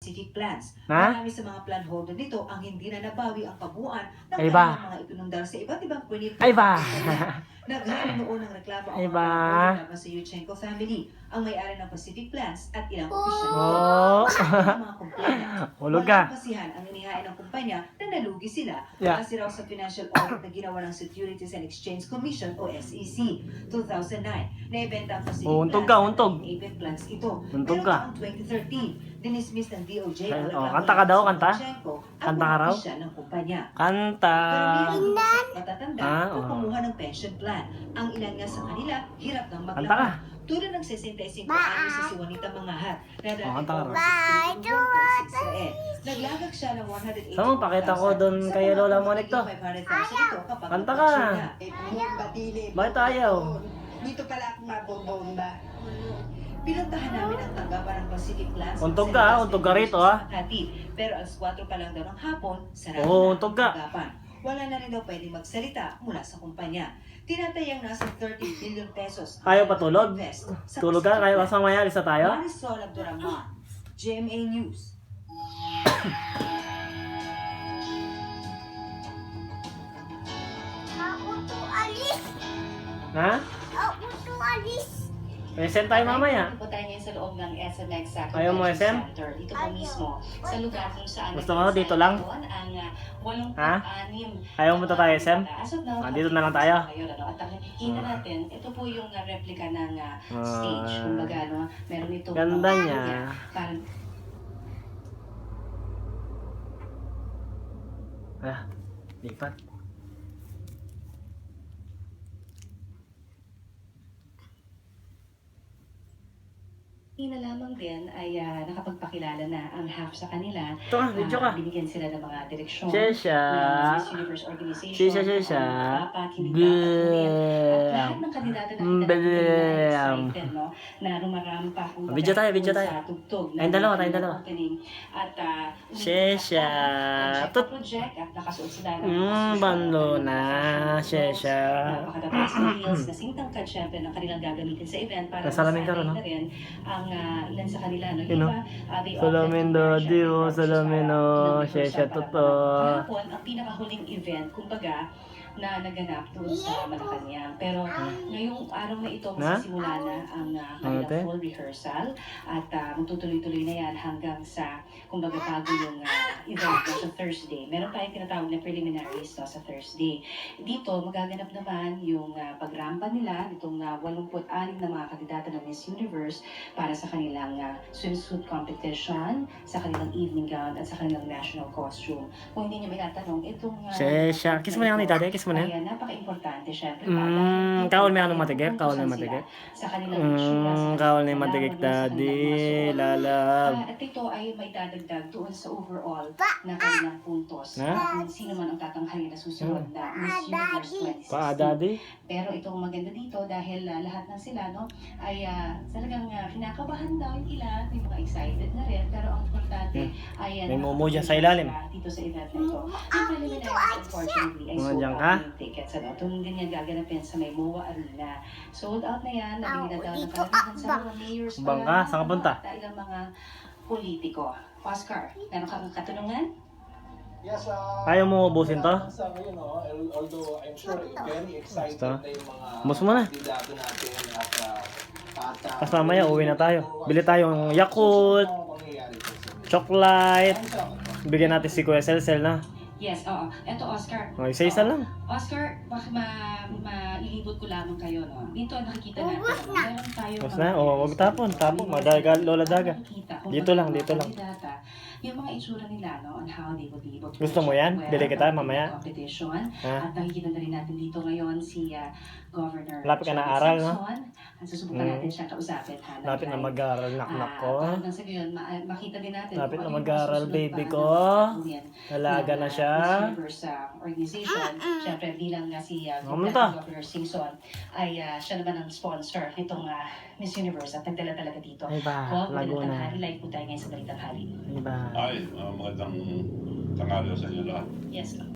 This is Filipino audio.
Pacific Plans. Ha? Marami sa mga plan holder nito ang hindi na nabawi ang kabuuan ng Ay ba? kanilang mga ipinundar sa iba't ibang punit. Ay ba? Naghari noon ng reklamo ang Ay mga ba? plan holder laban sa Yurchenko family, ang may-ari ng Pacific Plans at ilang opisyal nito. Oh. Ang mga complainant, Hulog ka. walang basihan ang inihain ng kumpanya na nalugi sila. Yeah. Kasi raw sa financial audit na ginawa ng Securities and Exchange Commission o SEC 2009 na ibenta ang Pacific Untog Plans ka, at untog. naging APEC plans ito. Untog Pero ka. taong 2013, dinismiss ng DOJ ang Ay, oh, reklamo kanta ka daw, ng kanta? Yurchenko at Kanta mga ka raw? opisyal ng kumpanya. Kanta. Karamihan ng matatanda Ah, na oo. kumuha ng pension plan. Ang ilan nga sa kanila, hirap ng Kanta ka. maglakad. Tulad ng 65 anyos sa si Juanita Mangahat na dati kanta ka raw. sa Israel. Naglagak siya ng 180,000. Saan mo, pakita ko doon Sa kay mga Lola Monique to. 500,000 ito kapag Kanta ka. nagpapasya na. Bakit ayaw? Dito pala ako mabobomba. Pinuntahan namin ang tanggapan ng Pacific Plans. Untog ka, untog ka rito, ha? Pero alas 4 pa lang daw ng hapon, sarado Oo, na untog ang ka. tanggapan. Wala na rin daw pwedeng magsalita mula sa kumpanya. Tinatayang nasa 30 billion pesos. Ayaw pa tulog? Invest sa Tulog ka? Pacific Kaya Plans. kasama maya, lisa tayo? Marisol Abdurrahman, GMA News. Ako to alis. Ha? Ako to alis. Present tayo mamaya. Ito po tayo ngayon sa loob ng SMX Ayaw mo, SM? Center. Ito po mismo sa lugar kung saan Gusto mo dito lang? ang Ha? 86 Ayaw mo tayo, SM? As of now, Dito na lang tayo. Ngayon, ano, at ang nakikita natin, ito po yung replica ng stage. Ah. Kumbaga, no, meron itong Ganda mga niya. linya, parang Ah, lipat. na lamang din ay nakapagpakilala na ang half sa kanila. Ito ka, video ka. Binigyan sila ng mga direksyon Shesha. ng Miss Universe Organization. Shesha, shesha. Dapat, hindi dapat gawin. At lahat ng kandidato na excited, no? Na rumarampa. kumbaga, Video tayo, video tayo. Sa tugtog. Tayong dalawa, tayong dalawa. Opening. At Shesha. Tut. project at nakasuot sila ng Bando na. Shesha. napakatatas na heels na singtangkad syempre ng kanilang gagamitin sa event para Nasalamin ka rin, no? masanay na rin ang ilan sa kanila. No? Yun, no? They Salamin offered daddy, conversion oh, salamin, para oh. universal Shesha, para totoo. kahapon, ang pinakahuling event, kumbaga, na naganap doon sa Malacanang. Pero ngayong araw na ito, magsisimula na ang kanilang Ate? full rehearsal at magtutuloy-tuloy na yan hanggang sa, kumbaga, bago yung event na sa Thursday. Meron tayong tinatawag na preliminaries no, sa Thursday. Dito, magaganap naman yung pagrampa nila, itong 86 na mga kandidato ng Miss Universe para sa kanilang swimsuit competition, sa kanilang evening gown, at sa kanilang national costume. Kung hindi niyo may natanong, itong Shesha. Kiss mo na yan ni daddy, kiss mo na yan. Ayan, napaka-importante syempre. Kaon may anong matigik? Kaon may matigik? Sa kanilang itsura, sa Kaon may kanilang matigik laban, sa kanilang daddy. mga suot. Lalab. At ito ay may dadagdag doon sa overall na kanilang puntos. Ha? Kung sino man ang tatanghalin na susunod na Miss Universe 2016. Pa daddy? Pero itong maganda dito dahil lahat ng sila no ay talagang kinakabahan daw yung ilan, may mga excited na rin, pero ang importante ay May momo dyan sa ilalim. dito sa event na ito. Yung preliminaries, unfortunately, ay Mga sold dyan out ka? yung tickets. Ano? Itong ganyan gaganapin sa may MOA Arena. Sold out na yan. Nabili na daw ng dito, kalamihan sa mga mayors. Bangka? Saan ka punta? At ilang mga politiko. Oscar, meron kang katanungan? Yes, Ayaw mo ubusin to? Sa ngayon, no, although I'm sure very excited Basta. na yung mga Ubus mo na. kandidato natin at Tapos mamaya uwi na tayo. Bili tayong Yakult, chocolate. Bigyan natin si Kuya Sel na. Yes, oo. Ito, Oscar. O, isa-isa lang. Oscar, baka mailibot ko lamang kayo, no? Dito, nakikita natin. Ubus na. Meron tayong Ubus na? O, wag tapon. Tapon. Madaga, lola daga. Dito lang, dito lang. Yung mga itsura nila, no, on how they would be able to Gusto mo yan? well, Bili kita mamaya? competition. Ha? At nakikita na rin natin dito ngayon si Governor Lapit ka na Joey aral, no? Simpson. At susubukan natin siya kausapin. Ha, Lapit na mag-aaral, naknak ko. Hanggang sa ngayon, makita din natin. Lapit kung na ano yung mag-aaral, susunod baby pa ko. na gagawin Dalaga ng, na siya. Miss Universe organization. Siyempre, bilang nga si Kamunta? Governor Simpson ay siya naman ang sponsor nitong Miss Universe at nagdala talaga dito. Ay ba, Magandang Laguna. tanghali. Live po tayo ngayon sa Balitang Hali. Ay ba. Ay, magandang tanghali sa inyo lahat. Yes, ma'am.